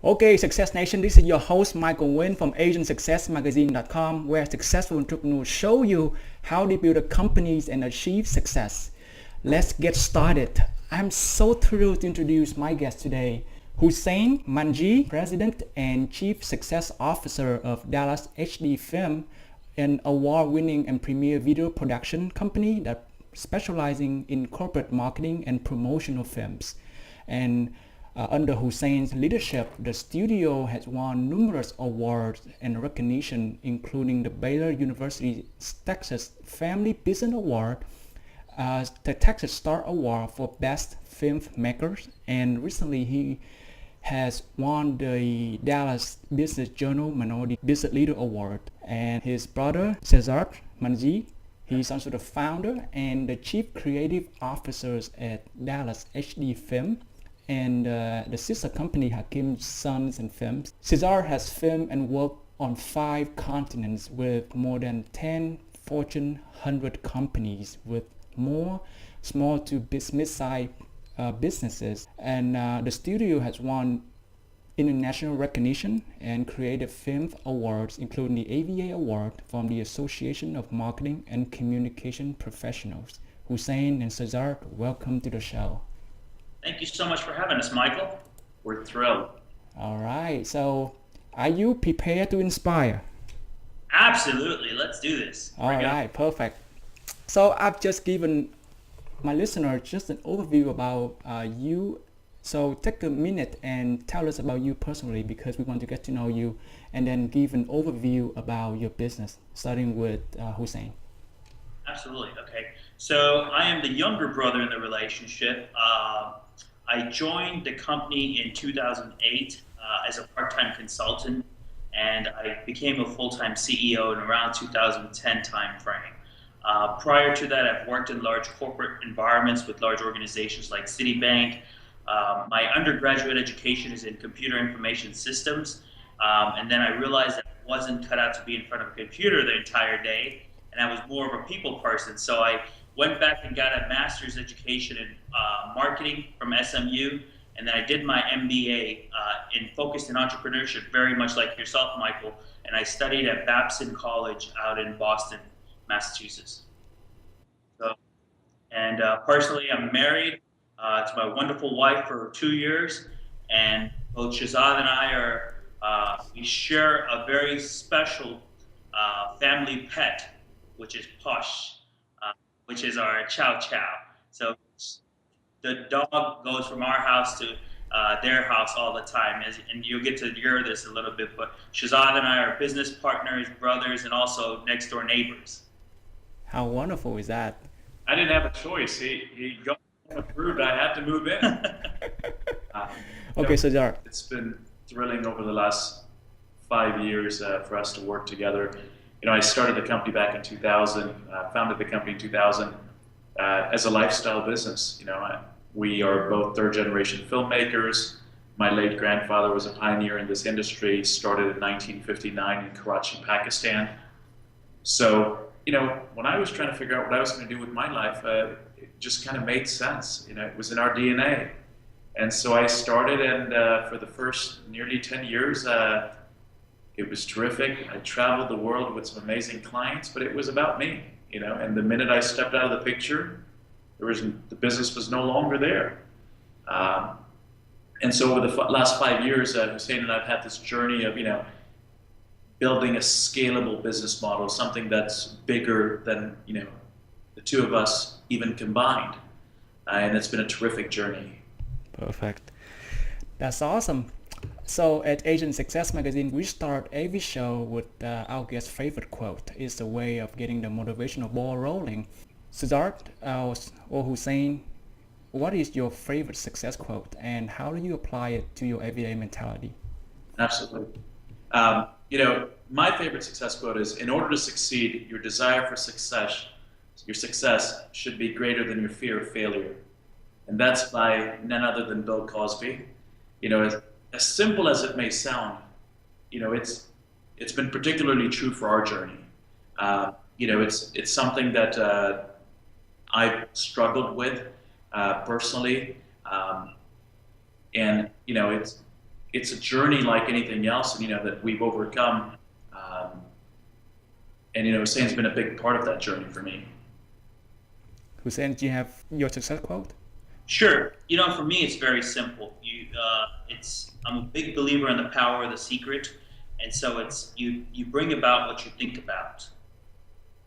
Okay, Success Nation, this is your host Michael Nguyen from asiansuccessmagazine.com, where successful entrepreneurs show you how they build companies and achieve success. Let's get started. I'm so thrilled to introduce my guest today, Hussain Manjee, President and Chief Success Officer of DallasHDFilms, an award-winning and premier video production company that specializing in corporate marketing and promotional films. And under Hussain's leadership, the studio has won numerous awards and recognition, including the Baylor University Texas Family Business Award, the Texas Star Award for Best Filmmakers, and recently he has won the Dallas Business Journal Minority Business Leader Award. And his brother, Shezad Manjee, he's also the founder and the Chief Creative Officers at DallasHDFilms, and the sister company Hakim Sons and Films. Shezad has filmed and worked on 5 continents with more than 10 Fortune 100 companies with more small to mid-sized businesses. And the studio has won international recognition and creative film awards, including the AVA Award from the Association of Marketing and Communication Professionals. Hussain and Shezad, welcome to the show. Thank you so much for having us, Michael. We're thrilled. All right. So, are you prepared to inspire? Absolutely. Let's do this. All right. Perfect. So, I've just given my listener just an overview about you. So, take a minute and tell us about you personally, because we want to get to know you, and then give an overview about your business, starting with Hussain. Absolutely. Okay. So, I am the younger brother in the relationship. I joined the company in 2008 as a part-time consultant, and I became a full-time CEO in around 2010 timeframe. Prior to that, I've worked in large corporate environments with large organizations like Citibank. My undergraduate education is in computer information systems, and then I realized that I wasn't cut out to be in front of a computer the entire day, and I was more of a people person. So I went back and got a master's education in marketing from SMU, and then I did my MBA focused in entrepreneurship, very much like yourself, Michael, and I studied at Babson College out in Boston, Massachusetts. So, and personally, I'm married to my wonderful wife for 2 years, and both Shezad and I we share a very special family pet, which is Posh, which is our Chow Chow. So the dog goes from our house to their house all the time, and you'll get to hear this a little bit, but Shezad and I are business partners, brothers, and also next door neighbors. How wonderful is that? I didn't have a choice. He got approved. I had to move in. Okay, Shezad. It's been thrilling over the last 5 years for us to work together. You know, I started the company back in 2000, founded the company in 2000 as a lifestyle business. You know, we are both third-generation filmmakers. My late grandfather was a pioneer in this industry, started in 1959 in Karachi, Pakistan. So, you know, when I was trying to figure out what I was going to do with my life, it just kind of made sense. You know, it was in our DNA. And so I started, and for the first nearly 10 years, it was terrific. I traveled the world with some amazing clients, but it was about me, you know. And the minute I stepped out of the picture, the business was no longer there. And so over the last 5 years, Hussain and I have had this journey of, you know, building a scalable business model, something that's bigger than, you know, the two of us even combined. And it's been a terrific journey. Perfect. That's awesome. So at Asian Success Magazine, we start every show with our guest's favorite quote. It's a way of getting the motivational ball rolling. Shezad or Hussain, what is your favorite success quote, and how do you apply it to your everyday mentality? Absolutely. You know, my favorite success quote is, in order to succeed, your desire for success, your success should be greater than your fear of failure. And that's by none other than Bill Cosby. You know, as simple as it may sound, you know, it's been particularly true for our journey. You know, it's something that I've struggled with personally, and you know, it's a journey like anything else, and that we've overcome. And Hussain's been a big part of that journey for me. Hussain, do you have your success quote? Sure. For me, it's very simple. I'm a big believer in the power of the secret, and so it's you bring about what you think about.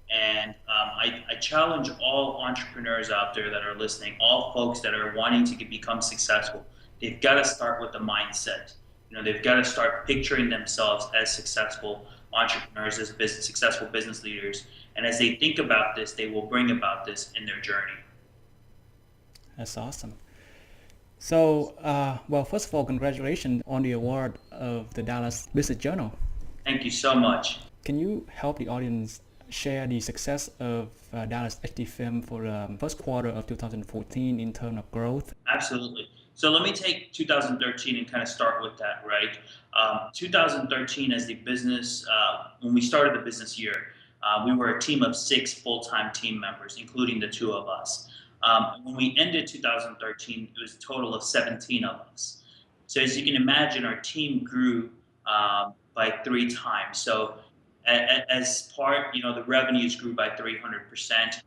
And I challenge all entrepreneurs out there that are listening, all folks that are wanting to become successful. They've got to start with the mindset. They've got to start picturing themselves as successful entrepreneurs, as successful business leaders. And as they think about this, they will bring about this in their journey. That's awesome. So, well, first of all, congratulations on the award of the Dallas Business Journal. Thank you so much. Can you help the audience share the success of DallasHDFilms for the first quarter of 2014 in terms of growth? Absolutely. So let me take 2013 and kind of start with that, right? 2013 as the business, when we started the business year, we were a team of 6 full-time team members, including the 2 of us. When we ended 2013, it was a total of 17 of us. So as you can imagine, our team grew by 3 times. So as part, the revenues grew by 300%.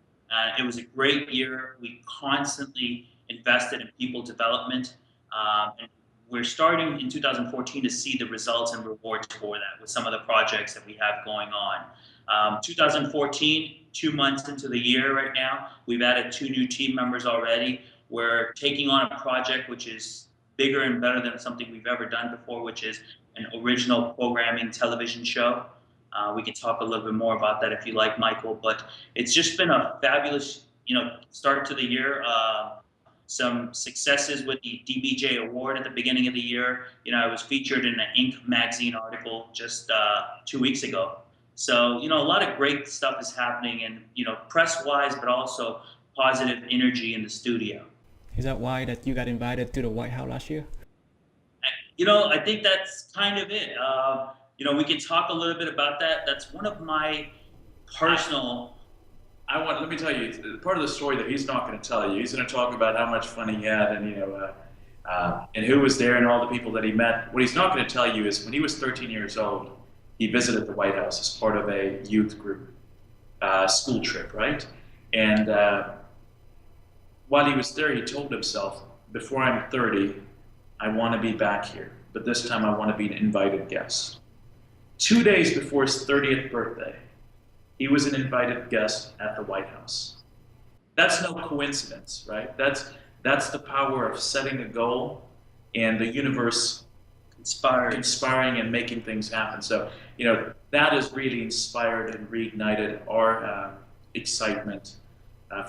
It was a great year. We constantly invested in people development. And we're starting in 2014 to see the results and rewards for that with some of the projects that we have going on. 2014, 2 months into the year right now, we've added 2 new team members already. We're taking on a project which is bigger and better than something we've ever done before, which is an original programming television show. We can talk a little bit more about that if you like, Michael, but it's just been a fabulous, start to the year. Some successes with the DBJ award at the beginning of the year. I was featured in an Inc. magazine article just 2 weeks ago. So, a lot of great stuff is happening, and, press-wise, but also positive energy in the studio. Is that why that you got invited to the White House last year? I think that's kind of it. We can talk a little bit about that. That's one of my personal... Let me tell you, part of the story that he's not going to tell you. He's going to talk about how much fun he had and who was there and all the people that he met. What he's not going to tell you is when he was 13 years old, he visited the White House as part of a youth group, school trip, right? And while he was there, he told himself, before I'm 30, I want to be back here, but this time I want to be an invited guest. 2 days before his 30th birthday, he was an invited guest at the White House. That's no coincidence, right? That's the power of setting a goal and the universe conspiring and making things happen. So, that has really inspired and reignited our excitement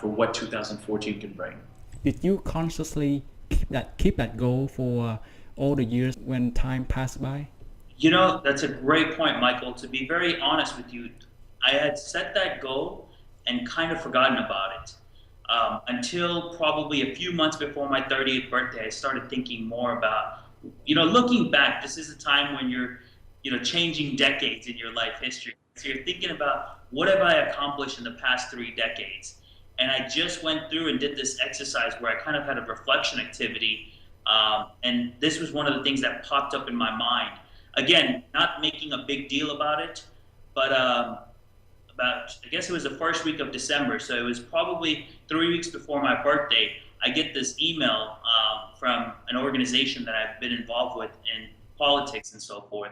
for what 2014 can bring. Did you consciously keep that goal for all the years when time passed by? That's a great point, Michael. To be very honest with you, I had set that goal and kind of forgotten about it. Until probably a few months before my 30th birthday, I started thinking more about, looking back, this is a time when you're, changing decades in your life history. So you're thinking about, what have I accomplished in the past 3 decades? And I just went through and did this exercise where I kind of had a reflection activity. And this was one of the things that popped up in my mind. Again, not making a big deal about it, but I guess it was the first week of December, so it was probably 3 weeks before my birthday. I get this email from an organization that I've been involved with in politics and so forth.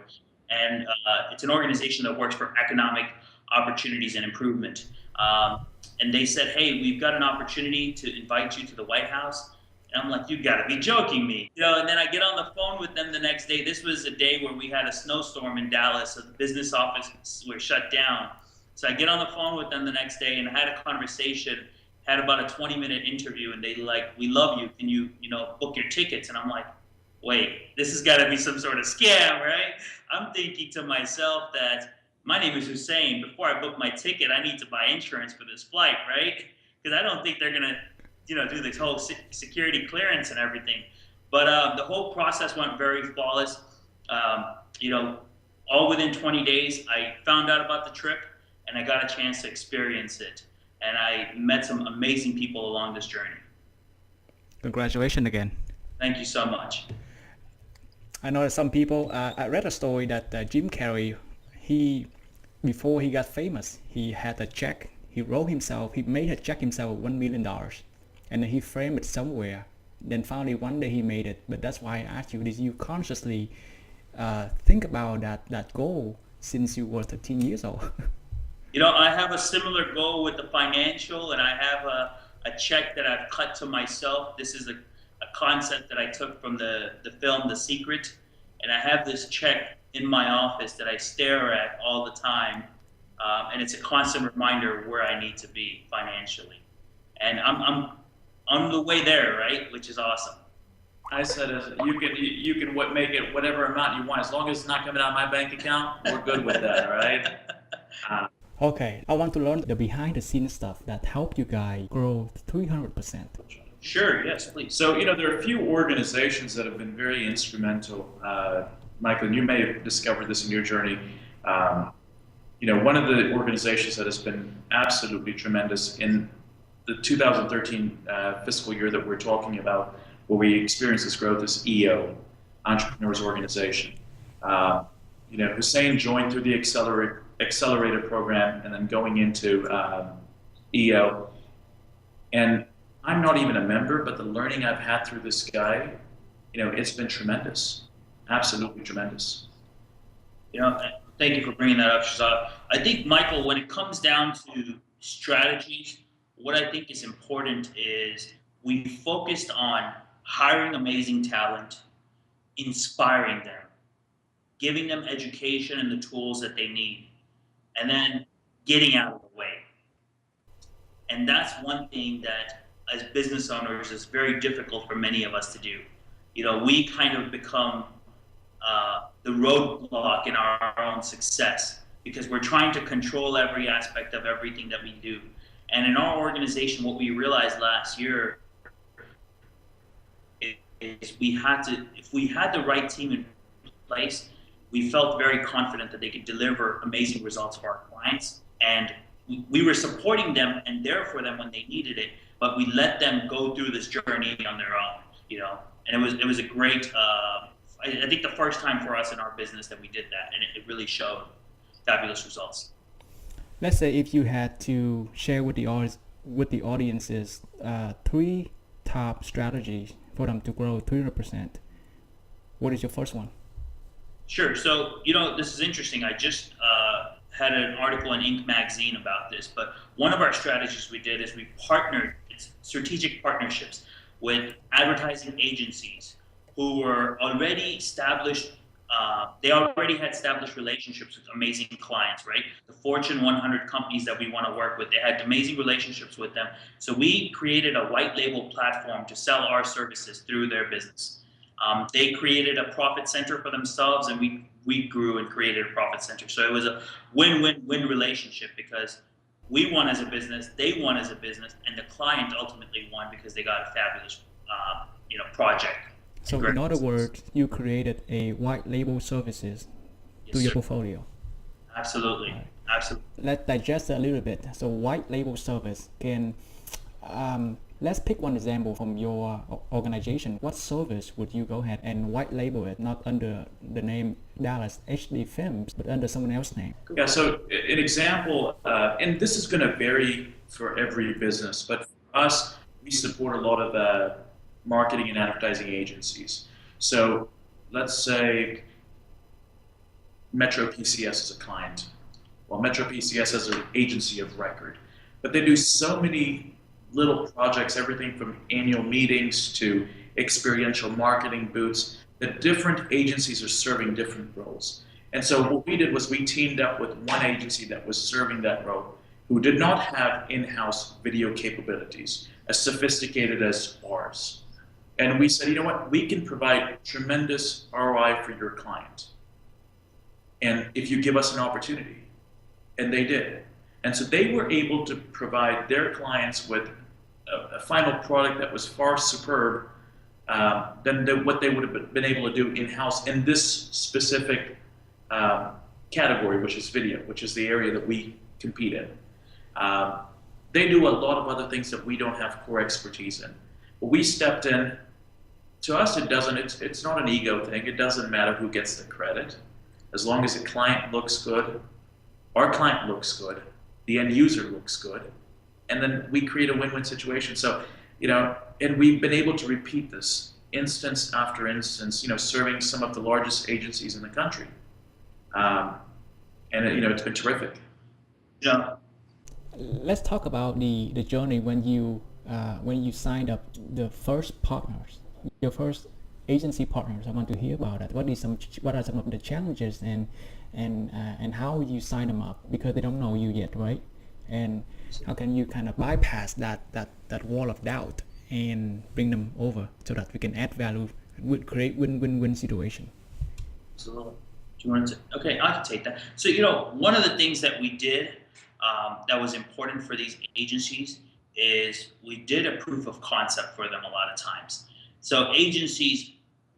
And it's an organization that works for economic opportunities and improvement. And they said, hey, we've got an opportunity to invite you to the White House. And I'm like, you gotta be joking me. And then I get on the phone with them the next day. This was a day where we had a snowstorm in Dallas, so the business offices were shut down. So I get on the phone with them the next day and I had a conversation, had about a 20-minute interview, and they like, we love you. Can you, book your tickets? And I'm like, wait, this has got to be some sort of scam, right? I'm thinking to myself that my name is Hussain. Before I book my ticket, I need to buy insurance for this flight, right? Because I don't think they're going to, do this whole security clearance and everything. But the whole process went very flawless. All within 20 days, I found out about the trip. And I got a chance to experience it. And I met some amazing people along this journey. Congratulations again. Thank you so much. I know that some people. I read a story that Jim Carrey, he before he got famous, he had a check. He wrote himself. He made a check himself $1 million, and then he framed it somewhere. Then finally one day he made it. But that's why I asked you: did you consciously think about that goal since you were 13 years old? You know, I have a similar goal with the financial, and I have a check that I've cut to myself. This is a concept that I took from the film The Secret, and I have this check in my office that I stare at all the time, and it's a constant reminder of where I need to be financially. And I'm on the way there, right? Which is awesome. I said, you can make it whatever amount you want, as long as it's not coming out of my bank account. We're good with that, all right? Okay, I want to learn the behind the scenes stuff that helped you guys grow 300%. Sure, yes, please. So, there are a few organizations that have been very instrumental. Michael, and you may have discovered this in your journey. One of the organizations that has been absolutely tremendous in the 2013 fiscal year that we're talking about, where we experienced this growth, is EO, Entrepreneurs Organization. Hussain joined through the accelerator program and then going into EO. And I'm not even a member, but the learning I've had through this guy, it's been tremendous, absolutely tremendous. Thank you for bringing that up, Shezad. I think, Michael, when it comes down to strategies, what I think is important is we focused on hiring amazing talent, inspiring them, giving them education and the tools that they need, and then getting out of the way. And that's one thing that, as business owners, is very difficult for many of us to do. We kind of become the roadblock in our own success because we're trying to control every aspect of everything that we do. And in our organization, what we realized last year is if we had the right team in place, we felt very confident that they could deliver amazing results for our clients. And we were supporting them and there for them when they needed it, but we let them go through this journey on their own, and it was a great, I think the first time for us in our business that we did that, and it really showed fabulous results. Let's say if you had to share with the audiences 3 top strategies for them to grow 300%, what is your first one? Sure. So, this is interesting. I just had an article in Inc. magazine about this, but one of our strategies we did is we partnered, it's strategic partnerships with advertising agencies who were already established. They already had established relationships with amazing clients, right? The Fortune 100 companies that we want to work with, they had amazing relationships with them. So we created a white label platform to sell our services through their business. They created a profit center for themselves, and we grew and created a profit center. So it was a win-win-win relationship because we won as a business, they won as a business, and the client ultimately won because they got a fabulous, project. So in other words, you created a white label services to your portfolio. Absolutely. Right. Absolutely. Let's digest a little bit. So white label service can, let's pick one example from your organization. What service would you go ahead and white label it, not under the name DallasHDFilms, but under someone else's name? Yeah, so an example, and this is going to vary for every business, but for us, we support a lot of marketing and advertising agencies. So let's say Metro PCS is a client. Well, Metro PCS is an agency of record, but they do so many little projects, everything from annual meetings to experiential marketing booths, that different agencies are serving different roles. And so what we did was we teamed up with one agency that was serving that role, who did not have in-house video capabilities as sophisticated as ours. And we said, you know what, we can provide tremendous ROI for your client. And if you give us an opportunity, and they did. And so they were able to provide their clients with a final product that was far superb than what they would have been able to do in-house in this specific category, which is video, which is the area that we compete in. They do a lot of other things that we don't have core expertise in. But we stepped in, To us, it doesn't. It's not an ego thing. It doesn't matter who gets the credit, as long as the client looks good, our client looks good, the end user looks good, and then we create a win-win situation. So, and we've been able to repeat this instance after instance. Serving some of the largest agencies in the country, and it's been terrific. Yeah. Let's talk about the journey when you signed up the first partners, your first agency partners. I want to hear about that. What are some of the challenges and how you sign them up, because they don't know you yet, right? And how can you kind of bypass that wall of doubt and bring them over so that we can add value, create win-win situation? Absolutely. Do you want to? Okay, I can take that. So, one of the things that we did that was important for these agencies is we did a proof of concept for them a lot of times. So agencies,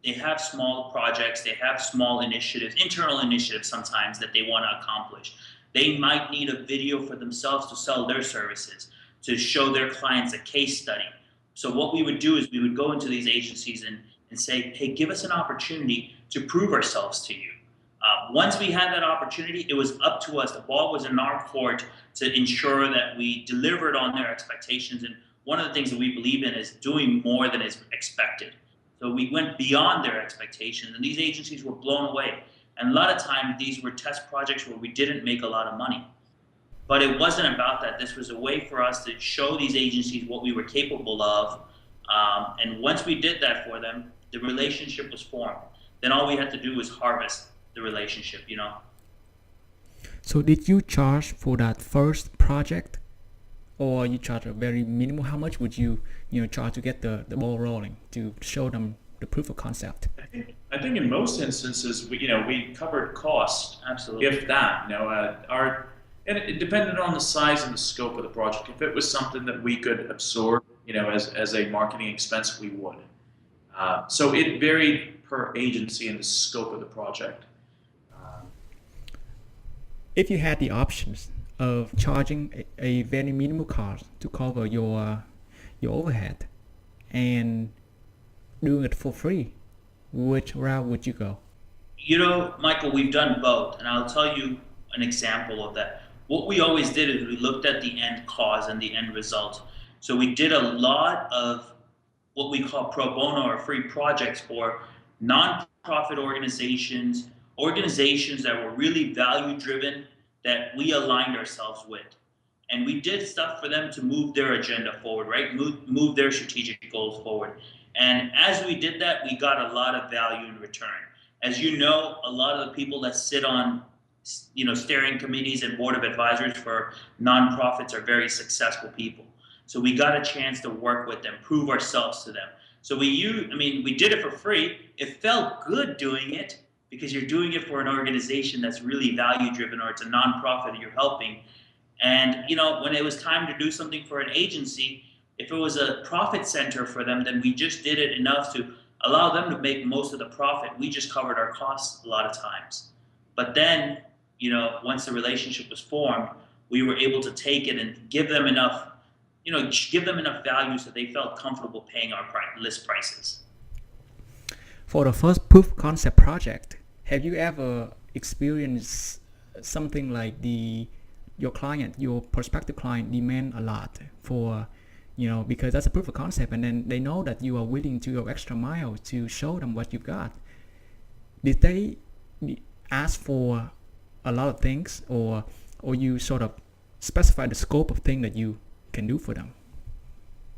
they have small projects, they have small initiatives, internal initiatives sometimes that they want to accomplish. They might need a video for themselves to sell their services, to show their clients a case study. So what we would do is we would go into these agencies and say, hey, give us an opportunity to prove ourselves to you. Once we had that opportunity, it was up to us. The ball was in our court to ensure that we delivered on their expectations. And one of the things that we believe in is doing more than is expected. So we went beyond their expectations, and these agencies were blown away. And a lot of times, these were test projects where we didn't make a lot of money. But it wasn't about that. This was a way for us to show these agencies what we were capable of. And once we did that for them, the relationship was formed. Then all we had to do was harvest the relationship, So did you charge for that first project, or you charge a very minimal? How much would you charge to get the ball rolling, to show them the proof of concept? I think in most instances we covered cost. Absolutely. If that, and it depended on the size and the scope of the project. If it was something that we could absorb, as a marketing expense, we would. So it varied per agency and the scope of the project. If you had the options of charging a very minimal cost to cover your overhead and doing it for free, which route would you go? Michael, we've done both, and I'll tell you an example of that. What we always did is we looked at the end cause and the end result. So we did a lot of what we call pro bono or free projects for nonprofit organizations that were really value driven, that we aligned ourselves with. And we did stuff for them to move their agenda forward, right? Move their strategic goals forward. And as we did that, we got a lot of value in return. As you know, a lot of the people that sit on steering committees and board of advisors for nonprofits are very successful people. So we got a chance to work with them, prove ourselves to them. So we did it for free. It felt good doing it because you're doing it for an organization that's really value driven, or it's a nonprofit you're helping. And when it was time to do something for an agency, if it was a profit center for them, then we just did it enough to allow them to make most of the profit. We just covered our costs a lot of times. But then, once the relationship was formed, we were able to take it and give them enough value so they felt comfortable paying our list prices. For the first proof concept project, have you ever experienced something like your prospective client demand a lot for, because that's a proof of concept, and then they know that you are willing to go extra mile to show them what you've got? Did they ask for a lot of things, or you sort of specify the scope of thing that you can do for them?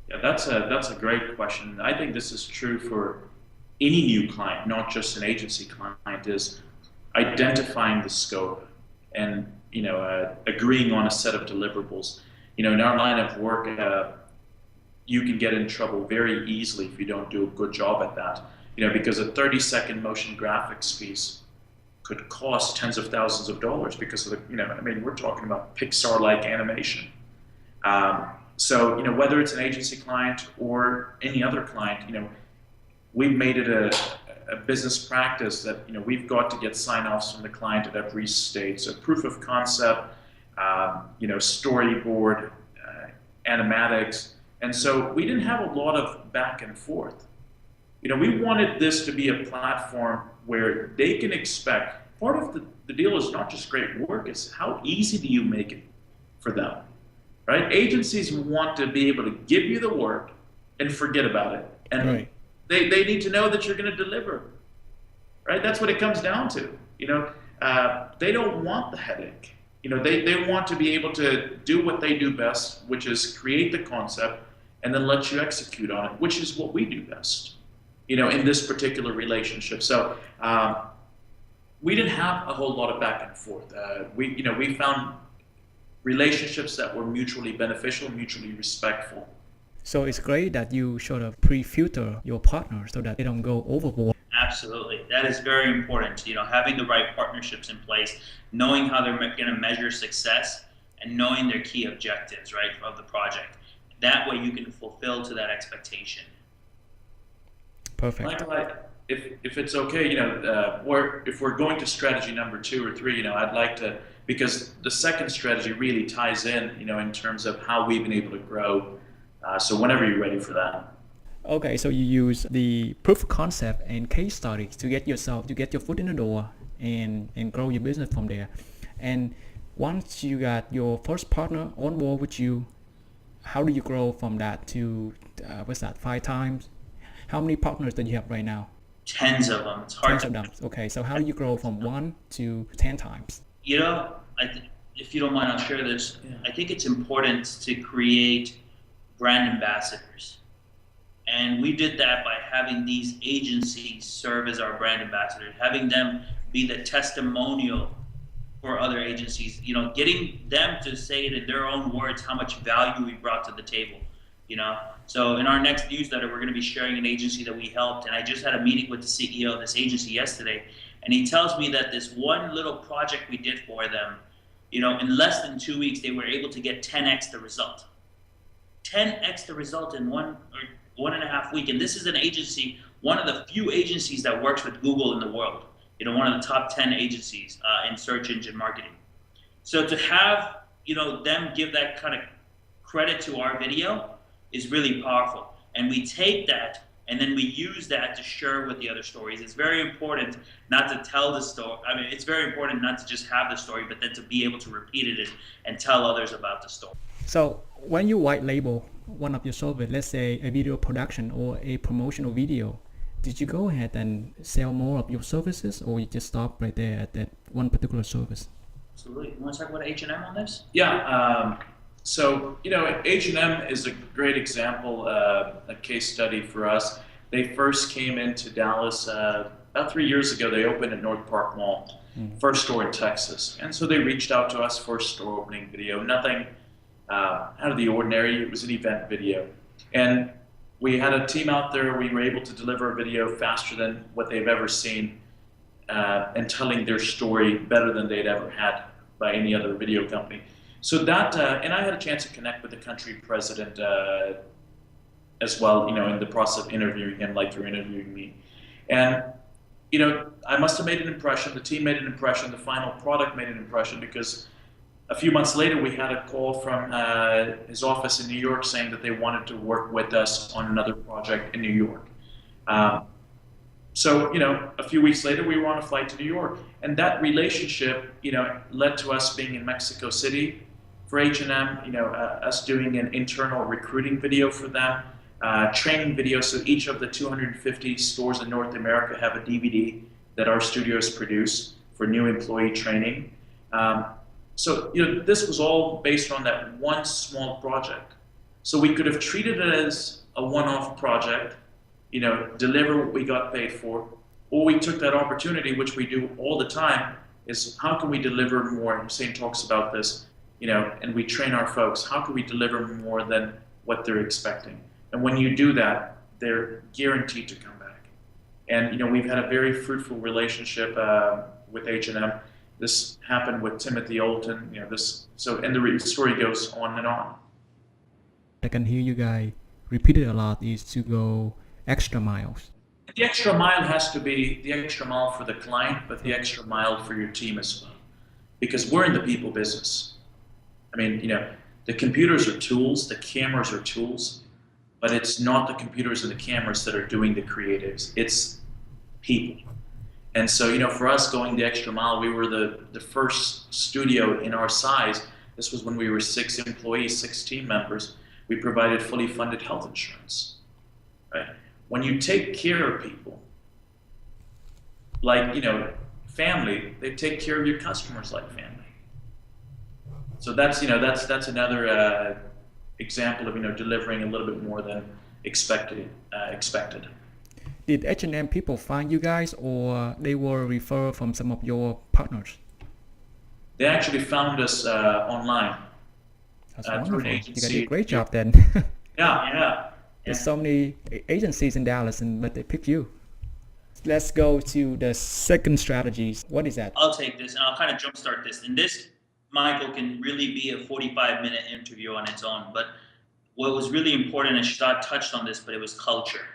Yeah, that's a great question. I think this is true for any new client, not just an agency client, is identifying the scope and agreeing on a set of deliverables. In our line of work, you can get in trouble very easily if you don't do a good job at that. Because a 30-second motion graphics piece could cost tens of thousands of dollars because of we're talking about Pixar-like animation. So whether it's an agency client or any other client, we've made it a business practice that we've got to get sign-offs from the client at every stage. So proof of concept, storyboard, animatics, and so we didn't have a lot of back and forth. we wanted this to be a platform where they can expect, part of the deal is not just great work, it's how easy do you make it for them, right? Agencies want to be able to give you the work and forget about it. And Right. they need to know that you're going to deliver, right? That's what it comes down to. They don't want the headache. They want to be able to do what they do best, which is create the concept and then let you execute on it, which is what we do best, in this particular relationship. So we didn't have a whole lot of back and forth. We found relationships that were mutually beneficial, mutually respectful. So it's great that you sort of pre-filter your partner so that they don't go overboard. Absolutely. That is very important. Having the right partnerships in place, knowing how they're going to measure success, and knowing their key objectives, right, of the project. That way you can fulfill to that expectation. Perfect. Michael, if it's okay, if we're going to strategy number 2 or 3, I'd like to, because the second strategy really ties in, in terms of how we've been able to grow. So whenever you're ready for that. Okay, so you use the proof of concept and case studies to get your foot in the door and grow your business from there. And once you got your first partner on board with you, how do you grow from that to, 5 times? How many partners do you have right now? Tens of them. It's hard. Tens of them. Okay, so how do you grow from 1 to 10 times? If you don't mind, I'll share this. Yeah. I think it's important to create brand ambassadors. And we did that by having these agencies serve as our brand ambassadors, having them be the testimonial for other agencies, getting them to say it in their own words how much value we brought to the table, So in our next newsletter, we're going to be sharing an agency that we helped. And I just had a meeting with the CEO of this agency yesterday. And he tells me that this one little project we did for them, in less than 2 weeks, they were able to get 10x the result. 10x the result in 1.5 weeks. And this is an agency, one of the few agencies that works with Google in the world. One of the top 10 agencies in search engine marketing. So to have, them give that kind of credit to our video is really powerful. And we take that and then we use that to share with the other stories. It's very important not to tell the story. I mean, it's very important not to just have the story, but then to be able to repeat it and tell others about the story. So when you white label one of your services, let's say a video production or a promotional video, did you go ahead and sell more of your services, or you just stop right there at that one particular service? Absolutely. You want to talk about H&M on this? Yeah. So, H&M is a great example, a case study for us. They first came into Dallas about 3 years ago. They opened at North Park Mall, first store in Texas. And so they reached out to us for a store opening video. Nothing out of the ordinary. It was an event video. And we had a team out there. We were able to deliver a video faster than what they've ever seen, and telling their story better than they'd ever had by any other video company. So that, and I had a chance to connect with the country president as well, in the process of interviewing him like you're interviewing me. And, I must have made an impression, the team made an impression, the final product made an impression, because a few months later we had a call from his office in New York saying that they wanted to work with us on another project in New York. So, a few weeks later we were on a flight to New York. And that relationship, led to us being in Mexico City for H&M, us doing an internal recruiting video for them, training video. So each of the 250 stores in North America have a DVD that our studios produce for new employee training. So, this was all based on that one small project. So we could have treated it as a one-off project, deliver what we got paid for, or we took that opportunity, which we do all the time, is how can we deliver more? Hussain talks about this, and we train our folks. How can we deliver more than what they're expecting? And when you do that, they're guaranteed to come back. And, we've had a very fruitful relationship with H&M. This happened with Timothy Olton, and the story goes on and on. I can hear you guys repeat it a lot, is to go extra miles. The extra mile has to be the extra mile for the client, but the extra mile for your team as well. Because we're in the people business. I mean, the computers are tools, the cameras are tools, but it's not the computers and the cameras that are doing the creatives. It's people. And so, you know, for us going the extra mile, we were the first studio in our size. This was when we were 6 employees, 6 team members. We provided fully funded health insurance, right? When you take care of people, like, you know, family, they take care of your customers like family. So that's, you know, that's another example of, you know, delivering a little bit more than expected. Did H&M people find you guys, or they were referred from some of your partners? They actually found us online. That's wonderful. You got a great job then. Yeah. There's so many agencies in Dallas, but they picked you. Let's go to the second strategy. What is that? I'll take this and I'll kind of jumpstart this. And this, Michael, can really be a 45-minute interview on its own. But what was really important, and Shezad touched on this, but it was culture.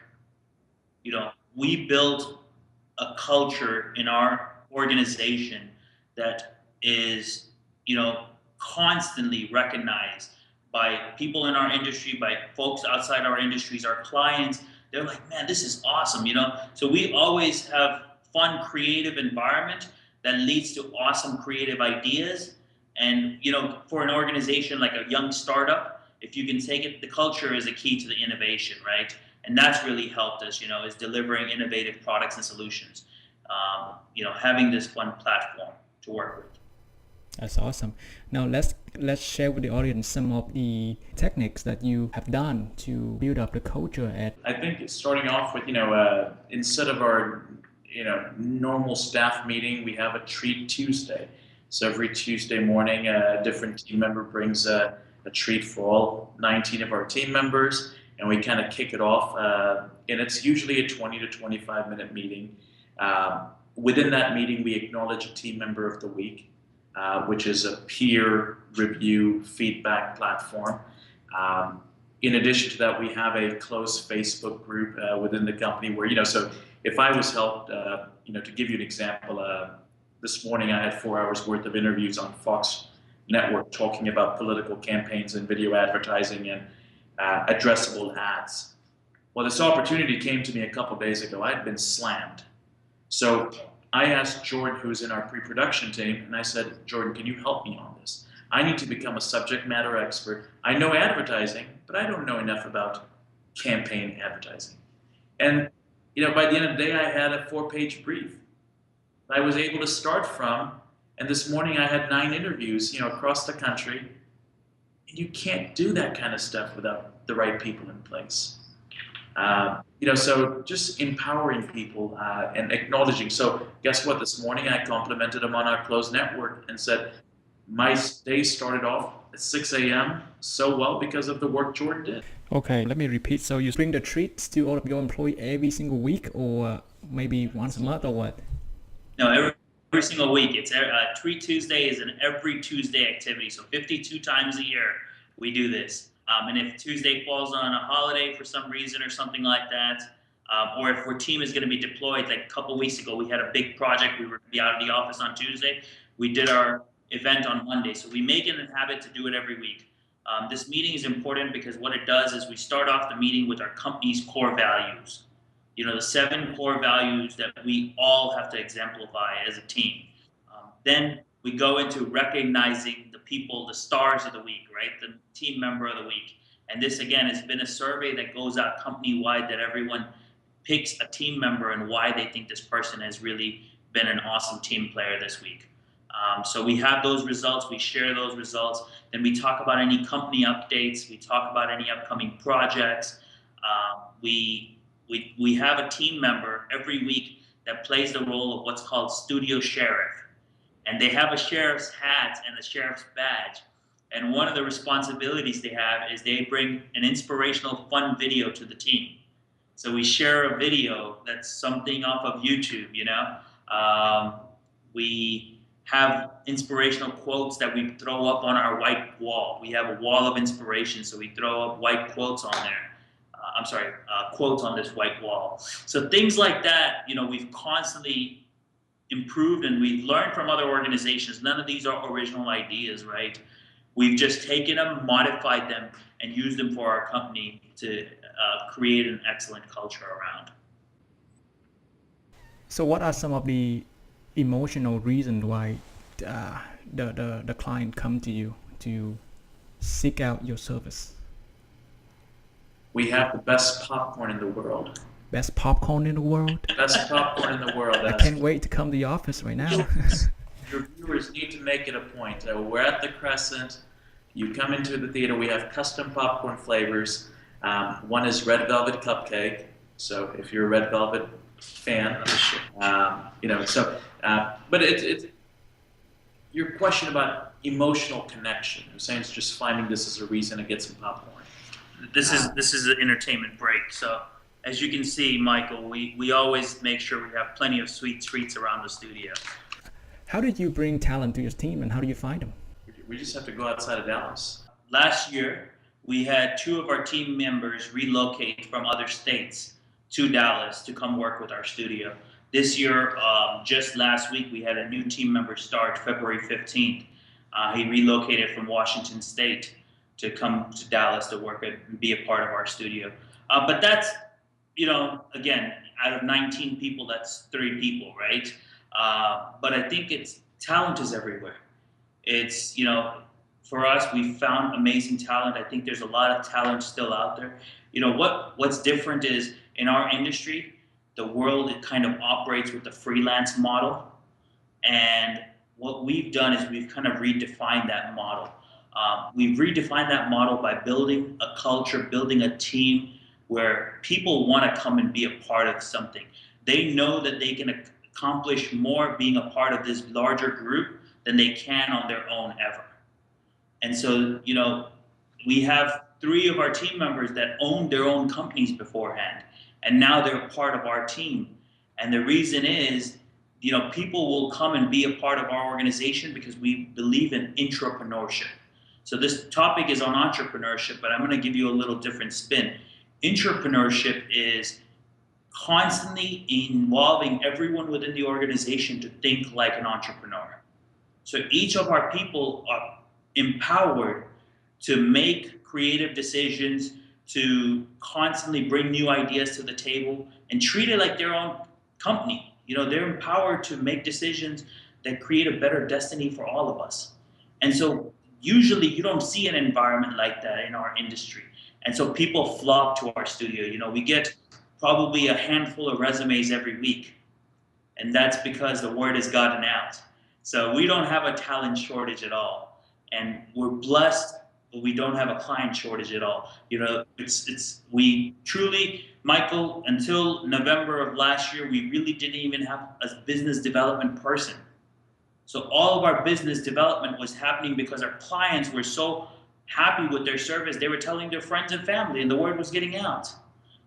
You know, we built a culture in our organization that is, you know, constantly recognized by people in our industry, by folks outside our industries, our clients. They're like, man, this is awesome, you know? So we always have fun, creative environment that leads to awesome creative ideas. And, you know, for an organization like a young startup, if you can take it, the culture is a key to the innovation, right? And that's really helped us, you know, is delivering innovative products and solutions. You know, having this fun platform to work with. That's awesome. Now let's share with the audience some of the techniques that you have done to build up the culture at. I think starting off with, you know, instead of our, you know, normal staff meeting, we have a treat Tuesday. So every Tuesday morning, a different team member brings a treat for all 19 of our team members, and we kind of kick it off. And it's usually a 20 to 25 minute meeting. Within that meeting, we acknowledge a team member of the week, which is a peer review feedback platform. In addition to that, we have a closed Facebook group within the company where, you know, so if I was helped, you know, to give you an example, this morning I had 4 hours worth of interviews on Fox Network talking about political campaigns and video advertising and addressable ads. Well, this opportunity came to me a couple days ago. I'd been slammed. So I asked Jordan, who's in our pre-production team, and I said, Jordan, can you help me on this? I need to become a subject matter expert. I know advertising, but I don't know enough about campaign advertising. And, you know, by the end of the day, I had a 4-page brief I was able to start from. And this morning I had 9 interviews, you know, across the country. And you can't do that kind of stuff without the right people in place. You know, so just empowering people and acknowledging. So guess what? This morning I complimented them on our closed network and said, my day started off at 6 a.m. so well because of the work Jordan did. Okay, let me repeat. So you bring the treats to all of your employees every single week, or maybe once a month, or what? No, every single week. It's Treat Tuesday is an every Tuesday activity. So 52 times a year we do this. And if Tuesday falls on a holiday for some reason or something like that, or if our team is going to be deployed, like a couple weeks ago, we had a big project. We were going to be out of the office on Tuesday. We did our event on Monday. So we make it a habit to do it every week. This meeting is important because what it does is we start off the meeting with our company's core values. You know, the 7 core values that we all have to exemplify as a team. Then we go into recognizing the people, the stars of the week, right? The team member of the week. And this, again, has been a survey that goes out company-wide that everyone picks a team member and why they think this person has really been an awesome team player this week. So we have those results, we share those results, then we talk about any company updates, we talk about any upcoming projects. We have a team member every week that plays the role of what's called studio sheriff. And they have a sheriff's hat and a sheriff's badge. And one of the responsibilities they have is they bring an inspirational, fun video to the team. So we share a video that's something off of YouTube, you know. We have inspirational quotes that we throw up on our white wall. We have a wall of inspiration, so we throw up white quotes on there. Quotes on this white wall. So things like that, you know, we've constantly improved and we've learned from other organizations. None of these are original ideas, right? We've just taken them, modified them, and used them for our company to create an excellent culture around. So what are some of the emotional reasons why the client come to you to seek out your service? We have the best popcorn in the world. Best popcorn in the world? Best popcorn in the world. I can't wait to come to the office right now. Your viewers need to make it a point. We're at the Crescent. You come into the theater. We have custom popcorn flavors. One is red velvet cupcake. So if you're a red velvet fan, but it's your question about emotional connection. Hussein's just finding this as a reason to get some popcorn. This is an entertainment break. So as you can see, Michael, we always make sure we have plenty of sweet treats around the studio. How did you bring talent to your team, and how do you find them? We just have to go outside of Dallas. Last year, we had 2 of our team members relocate from other states to Dallas to come work with our studio. This year, just last week, we had a new team member start February 15th. He relocated from Washington State to come to Dallas to work and be a part of our studio. But that's, again, out of 19 people, that's 3 people, right? But I think talent is everywhere. It's, for us, we found amazing talent. I think there's a lot of talent still out there. What's different is in our industry, the world, it kind of operates with the freelance model. And what we've done is we've kind of redefined that model. We've redefined that model by building a culture, building a team where people want to come and be a part of something. They know that they can accomplish more being a part of this larger group than they can on their own ever. And so, we have 3 of our team members that owned their own companies beforehand, and now they're a part of our team. And the reason is, people will come and be a part of our organization because we believe in entrepreneurship. So this topic is on entrepreneurship, but I'm going to give you a little different spin. Entrepreneurship is constantly involving everyone within the organization to think like an entrepreneur. So each of our people are empowered to make creative decisions, to constantly bring new ideas to the table and treat it like their own company. They're empowered to make decisions that create a better destiny for all of us. And so usually you don't see an environment like that in our industry. And so people flock to our studio. We get probably a handful of resumes every week. And that's because the word has gotten out. So we don't have a talent shortage at all. And we're blessed, but we don't have a client shortage at all. We truly, Michael, until November of last year, we really didn't even have a business development person. So all of our business development was happening because our clients were so happy with their service. They were telling their friends and family, and the word was getting out.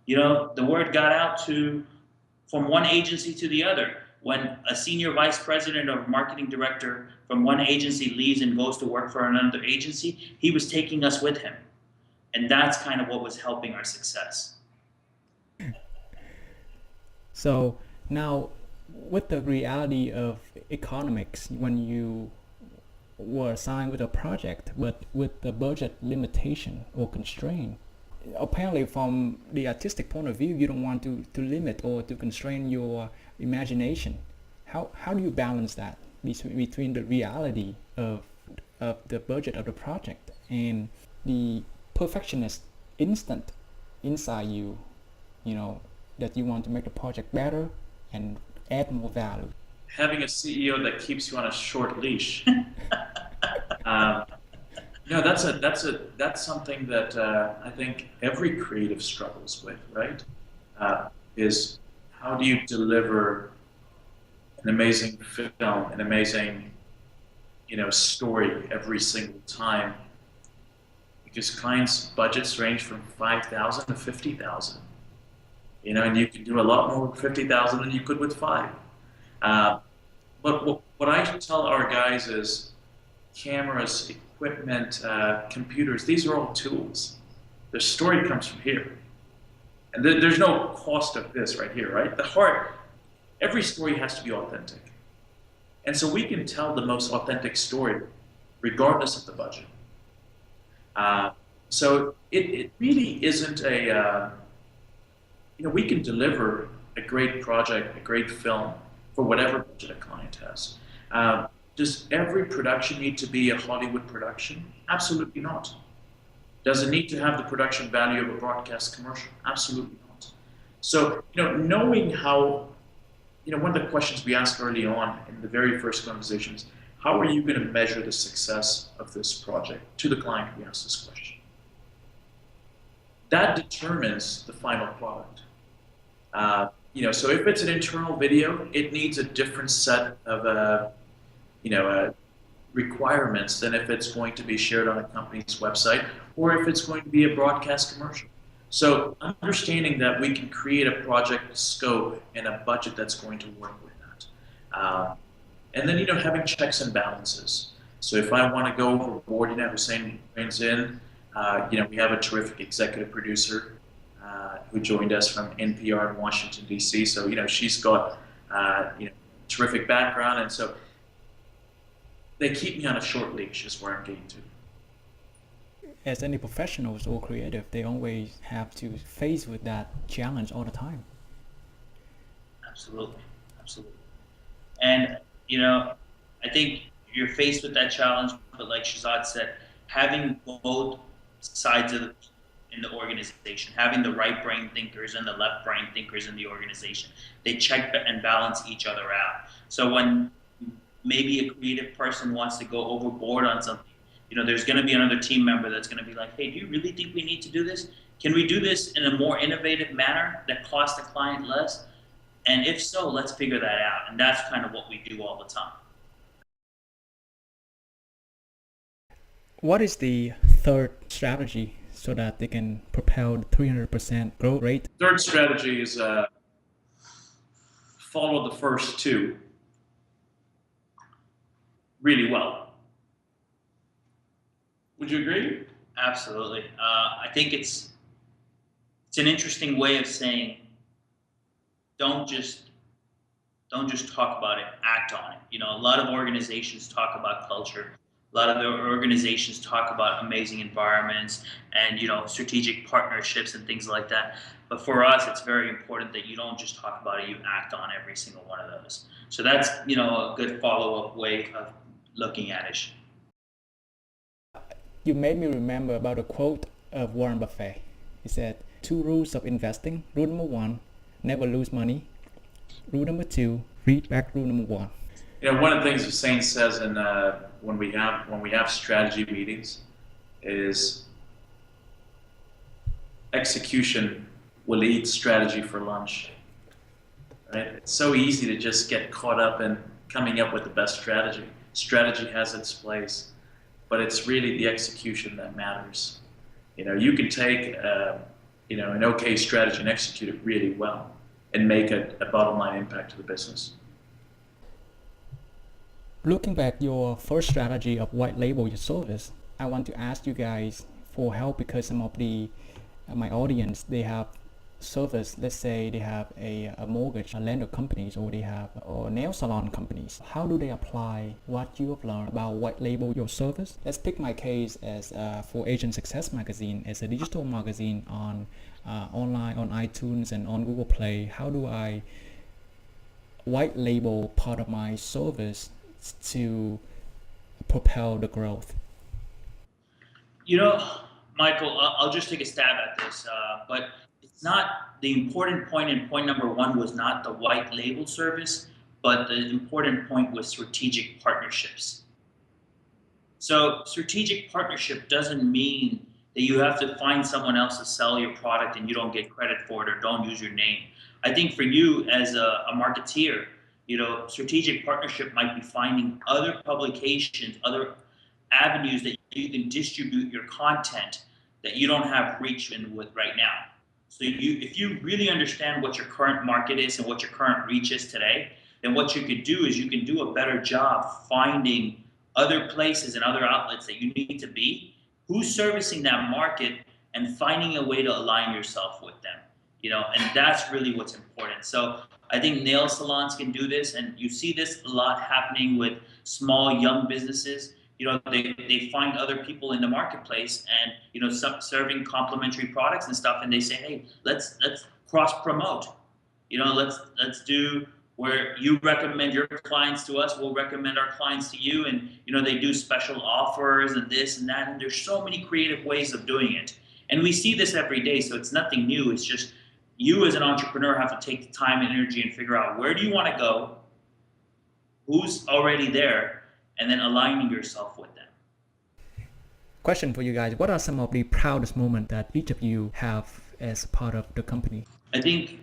The word got out from one agency to the other. When a senior vice president or marketing director from one agency leaves and goes to work for another agency, he was taking us with him. And that's kind of what was helping our success. So now, with the reality of economics, when you were assigned with a project, but with the budget limitation or constraint, apparently from the artistic point of view, you don't want to limit or to constrain your imagination. How do you balance that between the reality of the budget of the project and the perfectionist instinct inside you, that you want to make the project better and add more value? Having a CEO that keeps you on a short leash. That's something that I think every creative struggles with, right? Is how do you deliver an amazing film, an amazing, story every single time? Because clients' budgets range from $5,000 to $50,000, and you can do a lot more with $50,000 than you could with $5,000. But what I tell our guys is cameras, equipment, computers, these are all tools. The story comes from here. And there's no cost of this right here, right? The heart, every story has to be authentic. And so we can tell the most authentic story regardless of the budget. So it really isn't we can deliver a great project, a great film for whatever budget a client has. Does every production need to be a Hollywood production? Absolutely not. Does it need to have the production value of a broadcast commercial? Absolutely not. So, knowing how, one of the questions we asked early on in the very first conversations, how are you going to measure the success of this project? To the client, we asked this question. That determines the final product. So if it's an internal video, it needs a different set of, requirements than if it's going to be shared on a company's website or if it's going to be a broadcast commercial. So understanding that we can create a project scope and a budget that's going to work with that. And then, having checks and balances. So if I want to go overboard, Hussain brings in, we have a terrific executive producer who joined us from NPR in Washington, D.C. So, she's got, terrific background. And so they keep me on a short leash is where I'm getting to. As any professionals or creative, they always have to face with that challenge all the time. Absolutely. Absolutely. And, I think you're faced with that challenge, but like Shezad said, having both sides in the organization, having the right brain thinkers and the left brain thinkers in the organization, they check and balance each other out. So when maybe a creative person wants to go overboard on something, there's going to be another team member that's going to be like, hey, do you really think we need to do this? Can we do this in a more innovative manner that costs the client less? And if so, let's figure that out. And that's kind of what we do all the time. What is the third strategy so that they can propel the 300% growth rate? Third strategy is follow the first two really well. Would you agree? Absolutely. I think it's an interesting way of saying, don't just talk about it, act on it. A lot of organizations talk about culture. A lot of the organizations talk about amazing environments and, strategic partnerships and things like that. But for us, it's very important that you don't just talk about it, you act on every single one of those. So that's, a good follow-up way of looking at it. You made me remember about a quote of Warren Buffett. He said, 2 rules of investing. Rule number 1, never lose money. Rule number 2, read back rule number 1. One of the things Hussain says when we have strategy meetings is execution will eat strategy for lunch. Right? It's so easy to just get caught up in coming up with the best strategy. Strategy has its place, but it's really the execution that matters. You can take an okay strategy and execute it really well and make a bottom line impact to the business. Looking back your first strategy of white label your service, I want to ask you guys for help because some of my audience, they have service. Let's say they have a mortgage, a lender companies, or they have nail salon companies. How do they apply what you have learned about white label your service? Let's pick my case as for Asiansuccess magazine as a digital magazine on online on iTunes and on Google Play. How do I white label part of my service to propel the growth? Michael, I'll just take a stab at this, but it's not the important point, and point number 1 was not the white label service, but the important point was strategic partnerships. So strategic partnership doesn't mean that you have to find someone else to sell your product and you don't get credit for it or don't use your name. I think for you as a marketeer, strategic partnership might be finding other publications, other avenues that you can distribute your content that you don't have reach in with right now. So if you really understand what your current market is and what your current reach is today, then what you could do is you can do a better job finding other places and other outlets that you need to be, who's servicing that market, and finding a way to align yourself with them. And that's really what's important. So I think nail salons can do this, and you see this a lot happening with small, young businesses. they find other people in the marketplace and, serving complimentary products and stuff. And they say, hey, let's cross promote, let's do where you recommend your clients to us, we'll recommend our clients to you. And, they do special offers and this and that. And there's so many creative ways of doing it. And we see this every day. So it's nothing new. It's just you as an entrepreneur have to take the time and energy and figure out where do you want to go, who's already there, and then aligning yourself with them. Question for you guys. What are some of the proudest moments that each of you have as part of the company? I think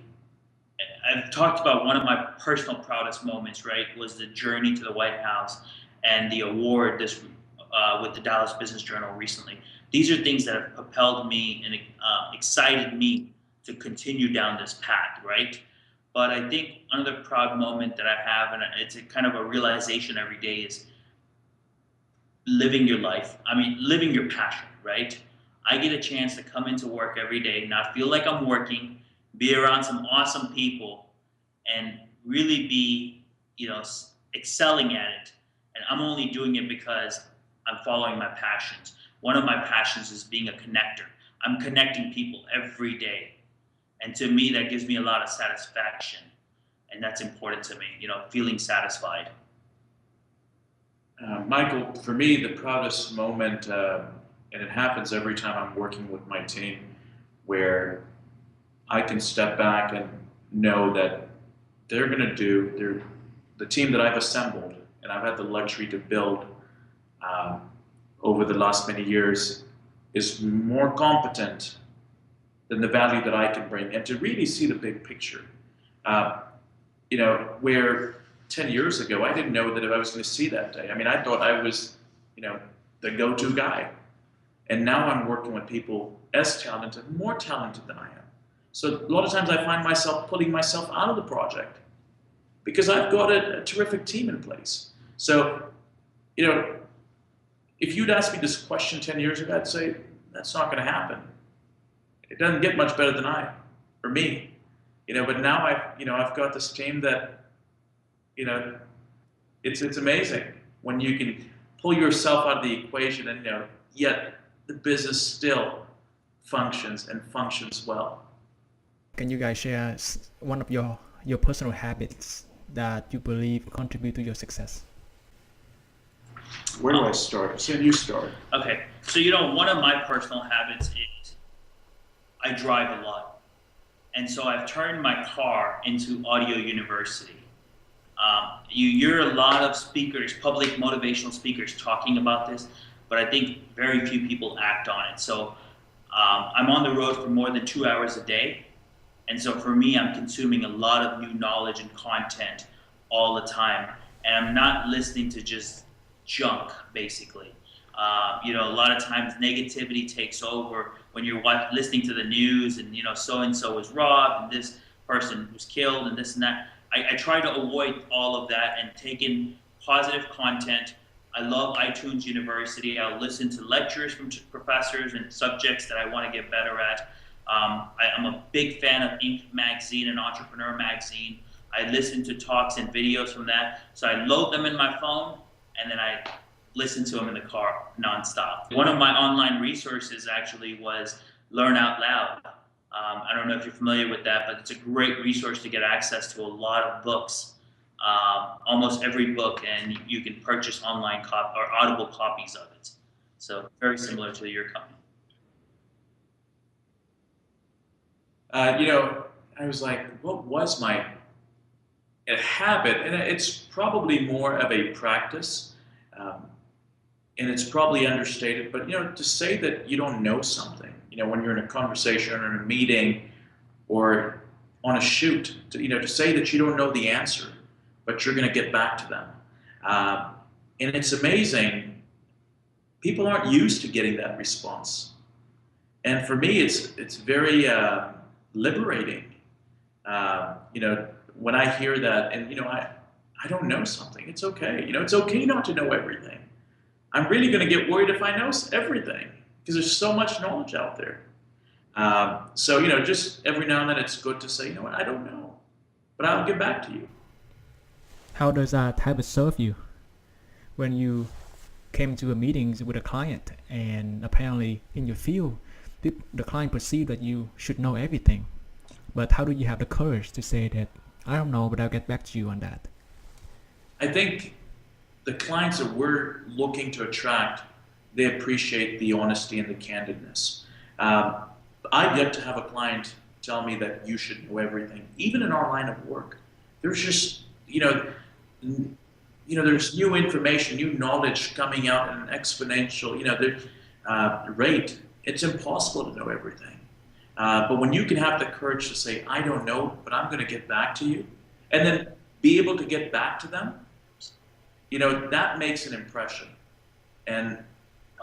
I've talked about one of my personal proudest moments, right, was the journey to the White House and the award with the Dallas Business Journal recently. These are things that have propelled me and excited me to continue down this path, right? But I think another proud moment that I have, and it's a kind of a realization every day, is living your life. Living your passion, right? I get a chance to come into work every day, not feel like I'm working, be around some awesome people, and really be, excelling at it. And I'm only doing it because I'm following my passions. One of my passions is being a connector. I'm connecting people every day. And to me, that gives me a lot of satisfaction. And that's important to me, feeling satisfied. Michael, for me, the proudest moment, and it happens every time I'm working with my team, where I can step back and know that they're going to do, the team that I've assembled and I've had the luxury to build over the last many years is more competent than the value that I can bring, and to really see the big picture. Where 10 years ago, I didn't know that if I was going to see that day. I thought I was, the go-to guy. And now I'm working with people as talented, more talented than I am. So a lot of times I find myself pulling myself out of the project because I've got a terrific team in place. So, if you'd asked me this question 10 years ago, I'd say, that's not going to happen. It doesn't get much better than for me. But now I've got this team that, it's amazing when you can pull yourself out of the equation and, yet the business still functions and functions well. Can you guys share one of your personal habits that you believe contribute to your success? Where do I start? So you start. Okay. So, one of my personal habits is I drive a lot. And so I've turned my car into audio university. You hear a lot of speakers, public motivational speakers talking about this, but I think very few people act on it. So I'm on the road for more than 2 hours a day. And so for me, I'm consuming a lot of new knowledge and content all the time. And I'm not listening to just junk, basically. A lot of times negativity takes over when you're listening to the news and, so-and-so was robbed and this person was killed and this and that. I try to avoid all of that and take in positive content. I love iTunes University. I'll listen to lectures from professors and subjects that I want to get better at. I'm a big fan of Inc. magazine and Entrepreneur magazine. I listen to talks and videos from that. So I load them in my phone and then I listen to them in the car nonstop. One of my online resources actually was Learn Out Loud. I don't know if you're familiar with that, but it's a great resource to get access to a lot of books, almost every book, and you can purchase online or audible copies of it. So very similar to your company. I was like, what was my habit? And it's probably more of a practice, and it's probably understated, but, to say that you don't know something, when you're in a conversation or in a meeting or on a shoot, to say that you don't know the answer, but you're going to get back to them. And it's amazing. People aren't used to getting that response. And for me, it's very liberating, when I hear that, and, I don't know something. It's okay. It's okay not to know everything. I'm really going to get worried if I know everything because there's so much knowledge out there. So, just every now and then it's good to say, I don't know, but I'll get back to you. How does that habit serve you when you came to a meeting with a client, and apparently in your field, the client perceived that you should know everything. But how do you have the courage to say that, I don't know, but I'll get back to you on that? I think the clients that we're looking to attract, they appreciate the honesty and the candidness. I've yet to have a client tell me that you should know everything. Even in our line of work, there's just, there's new information, new knowledge coming out at an exponential, rate. It's impossible to know everything. But when you can have the courage to say, I don't know, but I'm going to get back to you, and then be able to get back to them, that makes an impression. And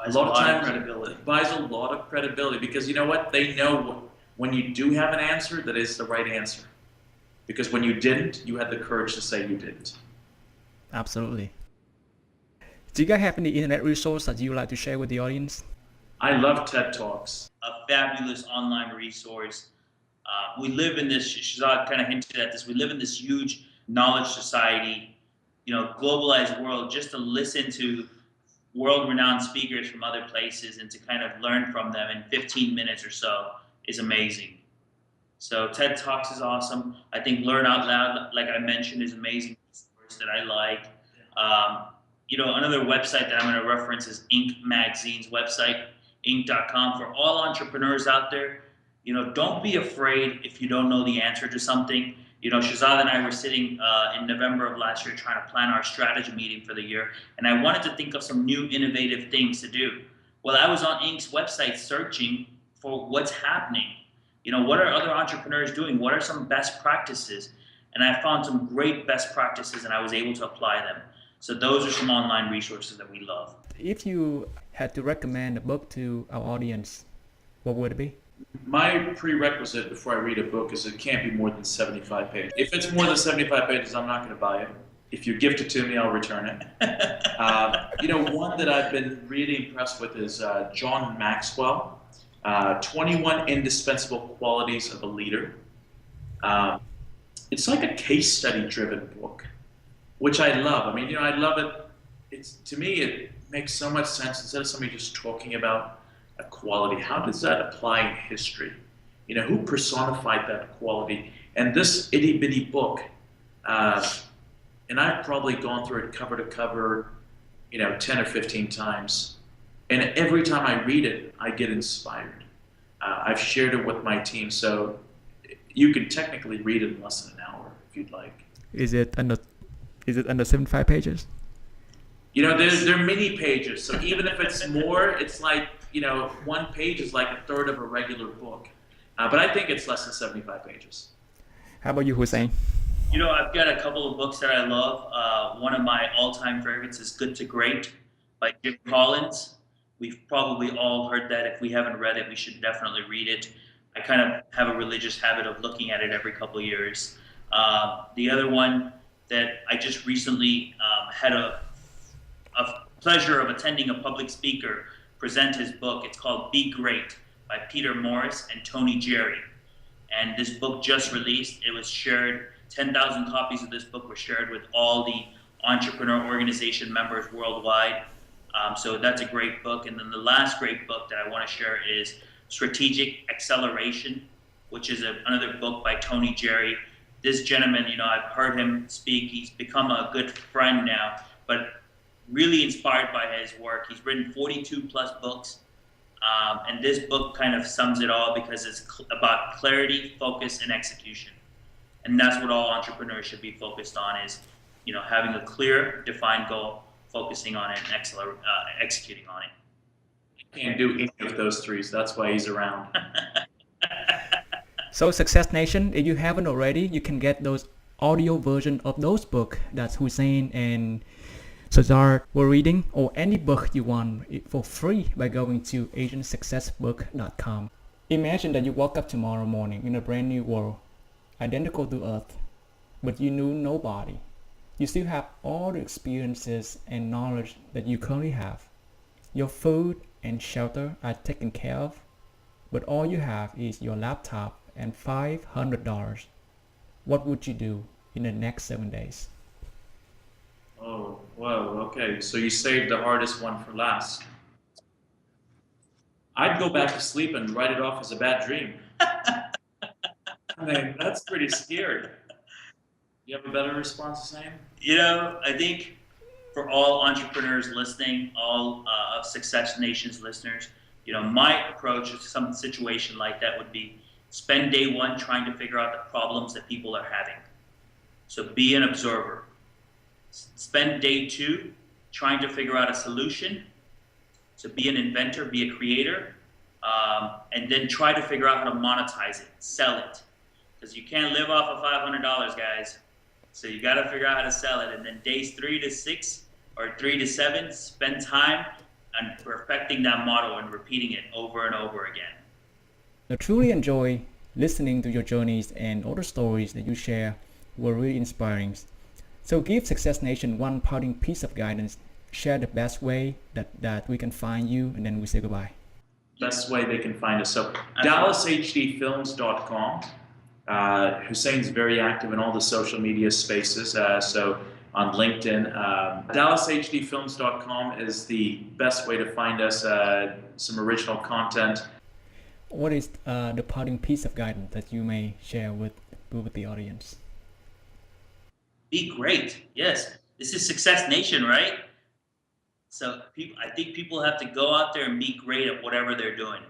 a lot of times it buys a lot of credibility, because you know what? They know when you do have an answer, that is the right answer. Because when you didn't, you had the courage to say you didn't. Absolutely. Do you guys have any internet resource that you would like to share with the audience? I love TED Talks. A fabulous online resource. We live in this, Shezad kind of hinted at this, we live in this huge knowledge society, globalized world. Just to listen to world-renowned speakers from other places and to kind of learn from them in 15 minutes or so is amazing. So TED Talks is awesome. I think Learn Out Loud, like I mentioned, is amazing resource that I like. Another website that I'm going to reference is Inc. Magazine's website, inc.com. For all entrepreneurs out there, don't be afraid if you don't know the answer to something. Shezad and I were sitting in November of last year trying to plan our strategy meeting for the year, and I wanted to think of some new innovative things to do. Well, I was on Inc.'s website searching for what's happening. What are other entrepreneurs doing? What are some best practices? And I found some great best practices, and I was able to apply them. So those are some online resources that we love. If you had to recommend a book to our audience, what would it be? My prerequisite before I read a book is it can't be more than 75 pages. If it's more than 75 pages, I'm not going to buy it. If you gift it to me, I'll return it. One that I've been really impressed with is John Maxwell, 21 Indispensable Qualities of a Leader. It's like a case study driven book, which I love. I love it. To me, it makes so much sense. Instead of somebody just talking about a quality, how does that apply in history? Who personified that quality? And this itty bitty book, and I've probably gone through it cover to cover, 10 or 15 times. And every time I read it, I get inspired. I've shared it with my team, so you can technically read it in less than an hour if you'd like. Is it under 75 pages? They're mini pages, so even if it's more, it's like, one page is like a third of a regular book. But I think it's less than 75 pages. How about you, Hussain? I've got a couple of books that I love. One of my all-time favorites is Good to Great by Jim Collins. We've probably all heard that. If we haven't read it, we should definitely read it. I kind of have a religious habit of looking at it every couple of years. The other one that I just recently had a pleasure of attending a public speaker present his book. It's called Be Great by Peter Morris and Tony Jerry. And this book just released. It was shared, 10,000 copies of this book were shared with all the entrepreneur organization members worldwide. So that's a great book. And then the last great book that I want to share is Strategic Acceleration, which is another book by Tony Jerry. This gentleman, I've heard him speak. He's become a good friend now, but really inspired by his work. He's written 42 plus books. And this book kind of sums it all because it's about clarity, focus, and execution. And that's what all entrepreneurs should be focused on is, having a clear, defined goal, focusing on it, and executing on it. Can't do any of those three, so that's why he's around. So Success Nation, if you haven't already, you can get those audio version of those books that Hussain and Shezad were reading, or any book you want for free by going to asiansuccessbook.com. Imagine that you woke up tomorrow morning in a brand new world, identical to Earth, but you knew nobody. You still have all the experiences and knowledge that you currently have. Your food and shelter are taken care of, but all you have is your laptop and $500. What would you do in the next 7 days? Oh, well, okay. So you saved the hardest one for last. I'd go back to sleep and write it off as a bad dream. I mean, that's pretty scary. You have a better response, Sam? I think for all entrepreneurs listening, all of Success Nation's listeners, my approach to some situation like that would be spend day one trying to figure out the problems that people are having. So be an observer. Spend day two trying to figure out a solution. So be an inventor, be a creator, and then try to figure out how to monetize it, sell it. Because you can't live off of $500, guys. So you got to figure out how to sell it. And then days 3 to 6 or 3 to 7, spend time on perfecting that model and repeating it over and over again. I truly enjoy listening to your journeys, and all the stories that you share were really inspiring. So give Success Nation one parting piece of guidance. Share the best way that we can find you, and then we say goodbye. Best way they can find us. So DallasHDFilms.com. Hussein's very active in all the social media spaces. So on LinkedIn, DallasHDFilms.com is the best way to find us. Some original content. What is the parting piece of guidance that you may share with the audience? Be great. Yes, this is Success Nation, right? So I think people have to go out there and be great at whatever they're doing,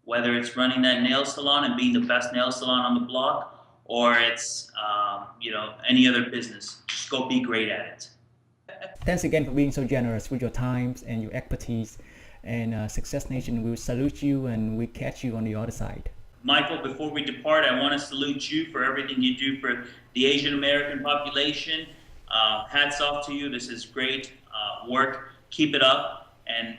whether it's running that nail salon and being the best nail salon on the block, or it's any other business. Just go be great at it. Thanks again for being so generous with your times and your expertise. And Success Nation will salute you, and we catch you on the other side. Michael, before we depart, I want to salute you for everything you do for the Asian American population. Hats off to you. This is great work. Keep it up. And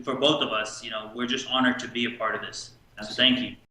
for both of us, we're just honored to be a part of this. So thank you.